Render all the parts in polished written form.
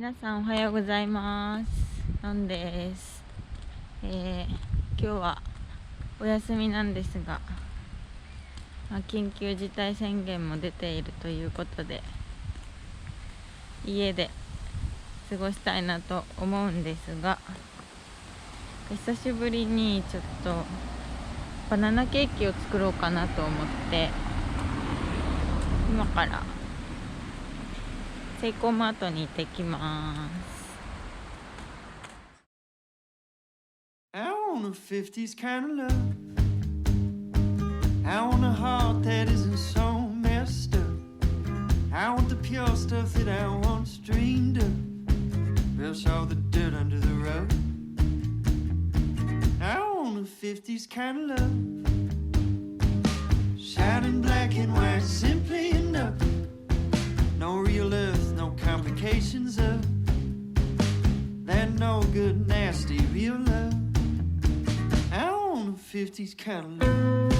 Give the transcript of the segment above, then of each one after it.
皆さんおはようございます。nonです。今日はお休みなんですが、緊急事態宣言も出ているということで家で過ごしたいなと思うんですが、久しぶりにちょっとバナナケーキを作ろうかなと思って今からセイコーマートに行ってきます。I want a 50s kind of love. I want a heart that isn't so messed up. I want the pure stuff that I once dreamed of. Brush all the dirt under the rug. I want a 50s kind of love. Shining black and white, simply enough. No real earth, no complications of that no good, nasty, real love. I want a 50s kind of love.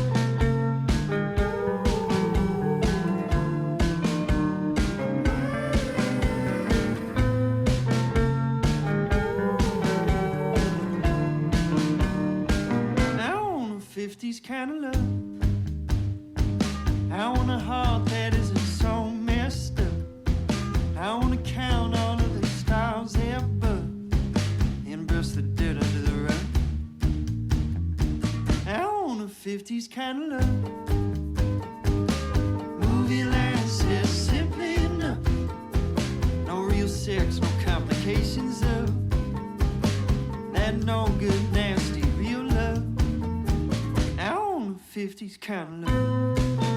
I want a 50s kind of love. I want a heart that isn't so messed up. I want to count all of the stars above and brush the dirt under the rug. I want a 50s kind of love. Movie line says simply enough. No real sex, no complications of that no good, nasty, real love. I want a 50s kind of love.